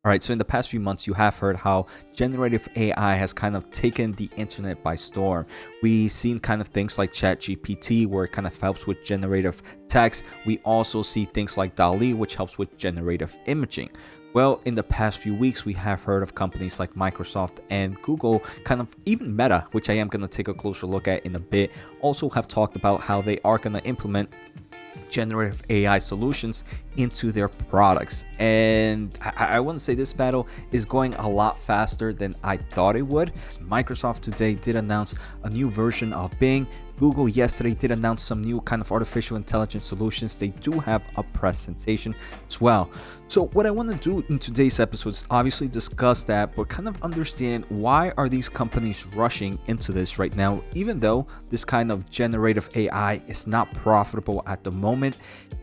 All right, so in the past few months, you have heard how generative AI has kind of taken the internet by storm. We've seen kind of things like ChatGPT, where it kind of helps with generative text. We also see things like DALL-E, which helps with generative imaging. Well, in the past few weeks, we have heard of companies like Microsoft and Google, kind of even Meta, which I am going to take a closer look at in a bit, also have talked about how they are going to implement generative AI solutions into their products. And I want to say this battle is going a lot faster than I thought it would. Microsoft today did announce a new version of Bing. Google yesterday did announce some new kind of artificial intelligence solutions. They do have a presentation as well. So what I want to do in today's episode is obviously discuss that, but kind of understand why are these companies rushing into this right now, even though this kind of generative AI is not profitable at the moment.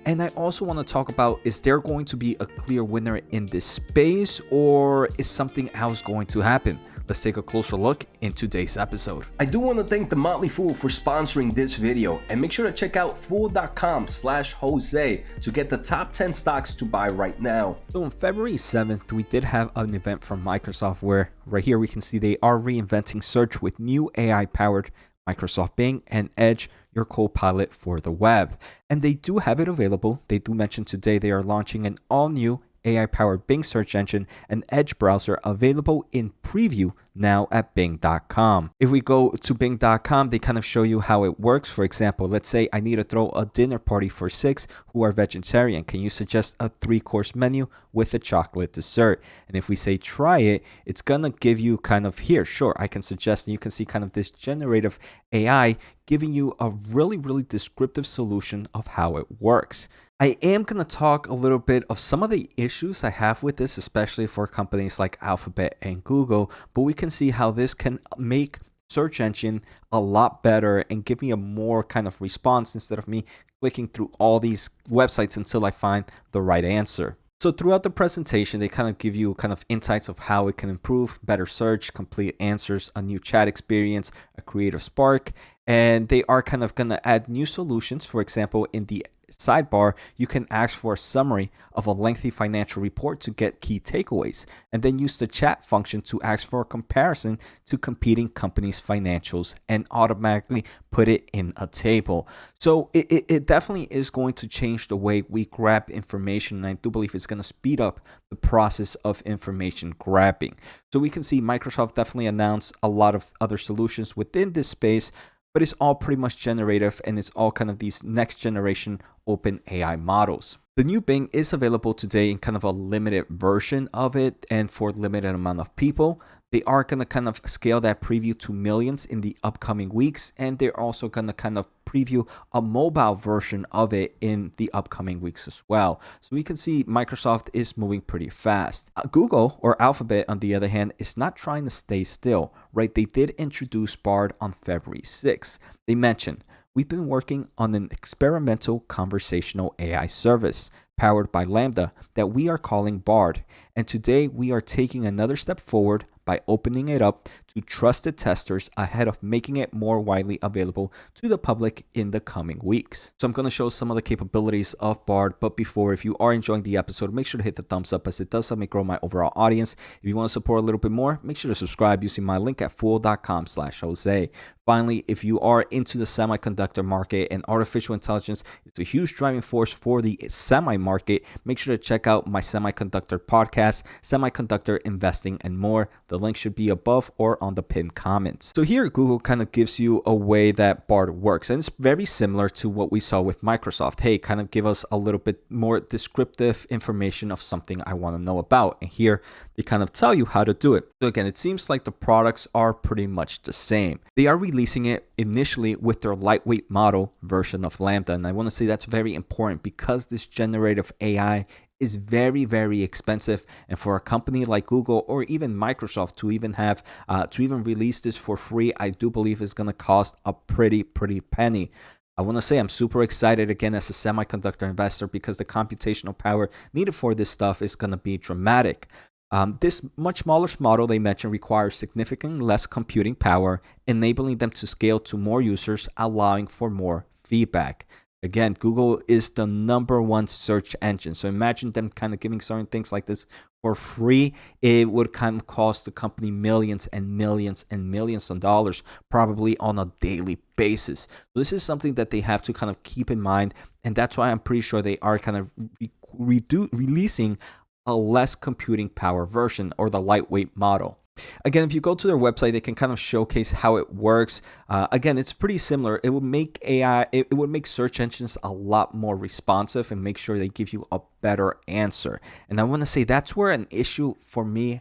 And I also want to talk about, is there going to be a clear winner in this space, or is something else going to happen? Let's take a closer look in today's episode. I do want to thank The Motley Fool for sponsoring this video, and make sure to check out fool.com/Jose to get the top 10 stocks to buy right now. So on February 7th, we did have an event from Microsoft where right here we can see they are reinventing search with new AI-powered Microsoft Bing and Edge, your co-pilot for the web. And they do have it available. They do mention today they are launching an all-new AI-powered Bing search engine and Edge browser available in preview now at Bing.com. If we go to Bing.com, they kind of show you how it works. For example, let's say I need to throw a dinner party for 6 who are vegetarian. Can you suggest a 3-course menu with a chocolate dessert? And if we say try it, it's gonna give you kind of here, sure, I can suggest, and you can see kind of this generative AI giving you a really descriptive solution of how it works. I am going to talk a little bit of some of the issues I have with this, especially for companies like Alphabet and Google, but we can see how this can make search engine a lot better and give me a more kind of response instead of me clicking through all these websites until I find the right answer. So throughout the presentation, they kind of give you kind of insights of how it can improve, better search, complete answers, a new chat experience, a creative spark, and they are kind of going to add new solutions. For example, in the sidebar, you can ask for a summary of a lengthy financial report to get key takeaways, and then use the chat function to ask for a comparison to competing companies' financials and automatically put it in a table. So it definitely is going to change the way we grab information, and I do believe it's going to speed up the process of information grabbing. So we can see Microsoft definitely announced a lot of other solutions within this space, but it's all pretty much generative, and it's all kind of these next generation OpenAI models. The new Bing is available today in kind of a limited version of it and for a limited amount of people. They are going to kind of scale that preview to millions in the upcoming weeks, and they're also going to kind of preview a mobile version of it in the upcoming weeks as well. So we can see Microsoft is moving pretty fast. Google or Alphabet, on the other hand, is not trying to stay still, right? They did introduce Bard on February 6th. They mentioned, we've been working on an experimental conversational AI service powered by Lambda that we are calling Bard. And today we are taking another step forward by opening it up to trusted testers ahead of making it more widely available to the public in the coming weeks. So I'm going to show some of the capabilities of Bard, but before, if you are enjoying the episode, make sure to hit the thumbs up as it does help me grow my overall audience. If you want to support a little bit more, make sure to subscribe using my link at fool.com/Jose. Finally, if you are into the semiconductor market and artificial intelligence, it's a huge driving force for the semi market, make sure to check out my semiconductor podcast, Semiconductor Investing and More. The link should be above or on the pinned comments. So here Google kind of gives you a way that Bard works, and it's very similar to what we saw with Microsoft. Hey, kind of give us a little bit more descriptive information of something I want to know about, and here they kind of tell you how to do it. So again, it seems like the products are pretty much the same. They are releasing it initially with their lightweight model version of Lambda, and I want to say that's very important because this generative AI is very expensive, and for a company like Google or even Microsoft to even have to even release this for free, I do believe is going to cost a pretty penny. I want to say I'm super excited again as a semiconductor investor because the computational power needed for this stuff is going to be dramatic. This much smaller model they mentioned requires significantly less computing power, enabling them to scale to more users, allowing for more feedback. Again, Google is the #1 search engine. So imagine them kind of giving certain things like this for free. It would kind of cost the company millions and millions and millions of dollars, probably on a daily basis. So this is something that they have to kind of keep in mind. And that's why I'm pretty sure they are kind of releasing a less computing power version, or the lightweight model. Again, if you go to their website, they can kind of showcase how it works. Again, it's pretty similar. It would make it would make search engines a lot more responsive and make sure they give you a better answer. And I want to say that's where an issue for me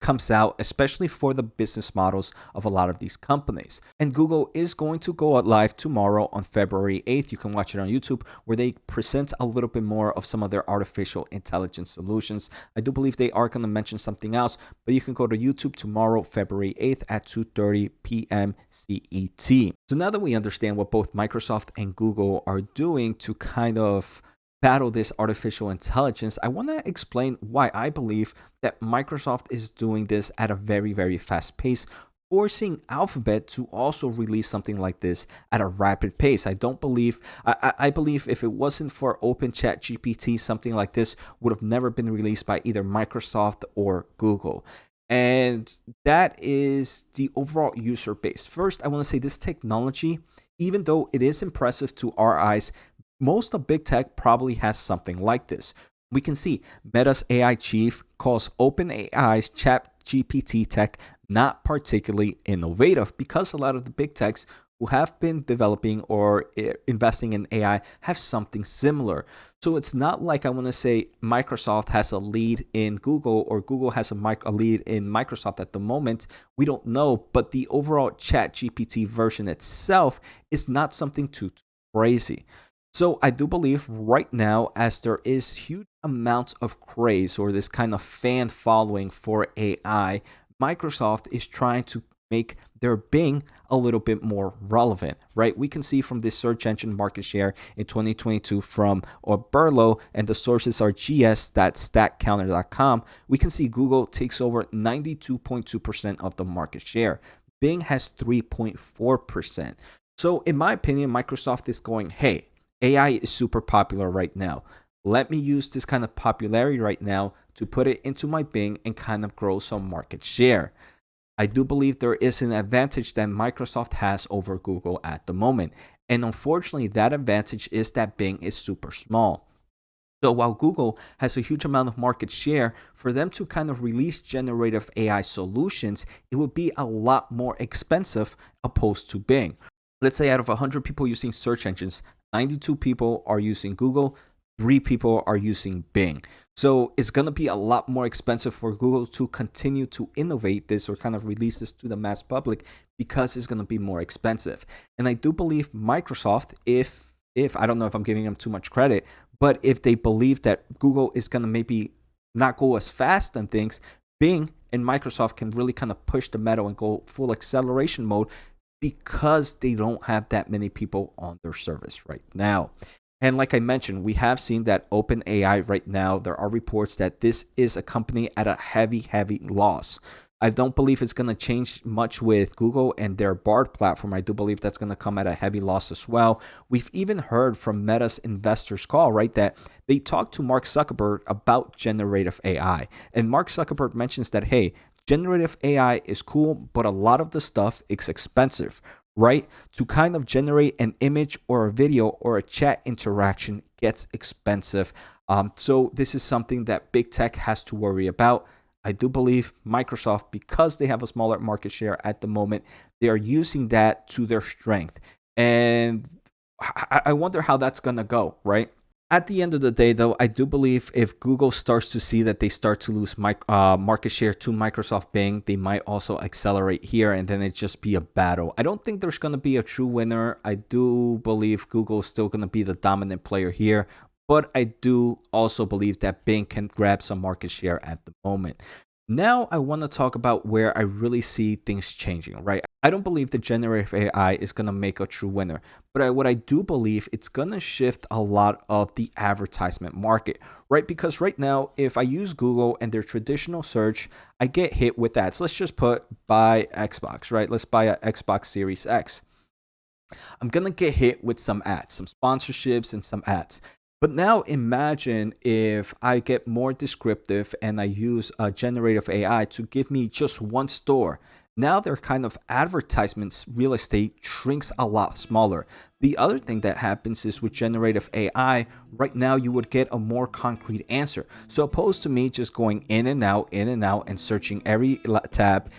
comes out, especially for the business models of a lot of these companies. And Google is going to go out live tomorrow on February 8th. You can watch it on YouTube, where they present a little bit more of some of their artificial intelligence solutions. I do believe they are going to mention something else, but you can go to YouTube tomorrow, February 8th at 2:30 p.m. CET. So now that we understand what both Microsoft and Google are doing to kind of battle this artificial intelligence, I want to explain why I believe that Microsoft is doing this at a very, very fast pace, forcing Alphabet to also release something like this at a rapid pace. I don't believe, I believe if it wasn't for OpenChatGPT, something like this would have never been released by either Microsoft or Google. And that is the overall user base. First, I want to say this technology, even though it is impressive to our eyes, most of big tech probably has something like this. We can see Meta's AI chief calls OpenAI's ChatGPT tech not particularly innovative, because a lot of the big techs who have been developing or investing in AI have something similar. So it's not like I want to say Microsoft has a lead in Google or Google has a lead in Microsoft at the moment. We don't know, but the overall ChatGPT version itself is not something too crazy. So I do believe right now, as there is huge amounts of craze or this kind of fan following for AI, Microsoft is trying to make their Bing a little bit more relevant, right? We can see from this search engine market share in 2022 from Burlow, and the sources are gs.statcounter.com. We can see Google takes over 92.2% of the market share. Bing has 3.4%. So in my opinion, Microsoft is going, hey, AI is super popular right now. Let me use this kind of popularity right now to put it into my Bing and kind of grow some market share. I do believe there is an advantage that Microsoft has over Google at the moment. And unfortunately, that advantage is that Bing is super small. So while Google has a huge amount of market share, for them to kind of release generative AI solutions, it would be a lot more expensive opposed to Bing. Let's say out of 100 people using search engines, 92 people are using Google, 3 people are using Bing. So it's going to be a lot more expensive for Google to continue to innovate this or kind of release this to the mass public, because it's going to be more expensive. And I do believe Microsoft, if I don't know if I'm giving them too much credit, but if they believe that Google is going to maybe not go as fast on things, Bing and Microsoft can really kind of push the metal and go full acceleration mode, because they don't have that many people on their service right now. And like I mentioned, we have seen that OpenAI right now, there are reports that this is a company at a heavy loss. I don't believe it's going to change much with Google and their Bard platform. I do believe that's going to come at a heavy loss as well. We've even heard from Meta's investors call, right, that they talked to Mark Zuckerberg about generative AI. And Mark Zuckerberg mentions that, hey, generative AI is cool, but a lot of the stuff is expensive, right? To kind of generate an image or a video or a chat interaction gets expensive. So this is something that big tech has to worry about. I do believe Microsoft, because they have a smaller market share at the moment, they are using that to their strength. And I wonder how that's going to go, right? At the end of the day, though, I do believe if Google starts to see that they start to lose market share to Microsoft Bing, they might also accelerate here, and then it just be a battle. I don't think there's going to be a true winner. I do believe Google is still going to be the dominant player here, but I do also believe that Bing can grab some market share at the moment. Now I want to talk about where I really see things changing, right? I don't believe the generative AI is going to make a true winner, but what I do believe, it's going to shift a lot of the advertisement market, right? Because right now, if I use Google and their traditional search, I get hit with ads. Let's just put buy Xbox, right? Let's buy an Xbox Series X. I'm gonna get hit with some ads, some sponsorships and some ads. But now imagine if I get more descriptive and I use a generative AI to give me just one store. Now their kind of advertisements real estate shrinks a lot smaller. The other thing that happens is with generative AI, right now you would get a more concrete answer. So opposed to me just going in and out, and searching every tab,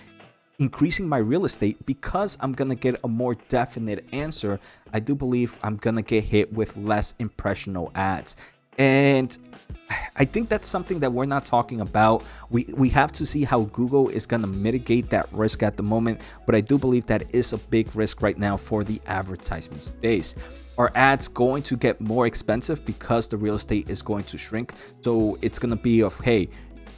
increasing my real estate, because I'm going to get a more definite answer, I do believe I'm going to get hit with less impressional ads. And I think that's something that we're not talking about. We have to see how Google is going to mitigate that risk at the moment, but I do believe that is a big risk right now for the advertisement space. Are ads going to get more expensive because the real estate is going to shrink? So it's going to be of, hey,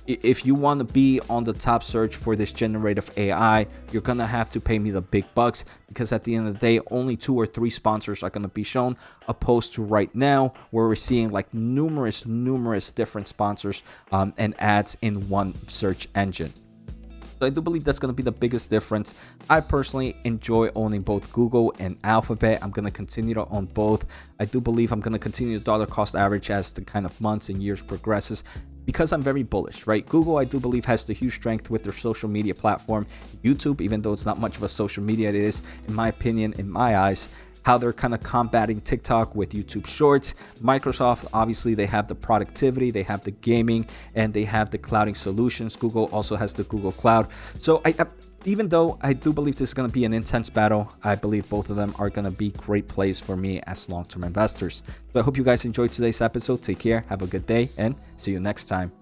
if you want to be on the top search for this generative AI, you're going to have to pay me the big bucks, because at the end of the day, only 2 or 3 sponsors are going to be shown, opposed to right now where we're seeing like numerous different sponsors and ads in one search engine. So I do believe that's going to be the biggest difference. I personally enjoy owning both Google and Alphabet. I'm going to continue to own both. I do believe I'm going to continue to dollar cost average as the kind of months and years progresses, because I'm very bullish, right? Google, I do believe, has the huge strength with their social media platform. YouTube, even though it's not much of a social media, it is, in my opinion, in my eyes, how they're kind of combating TikTok with YouTube Shorts. Microsoft, obviously, they have the productivity, they have the gaming, and they have the clouding solutions. Google also has the Google Cloud. So even though I do believe this is going to be an intense battle, I believe both of them are going to be great plays for me as long-term investors. So I hope you guys enjoyed today's episode. Take care, have a good day, and see you next time.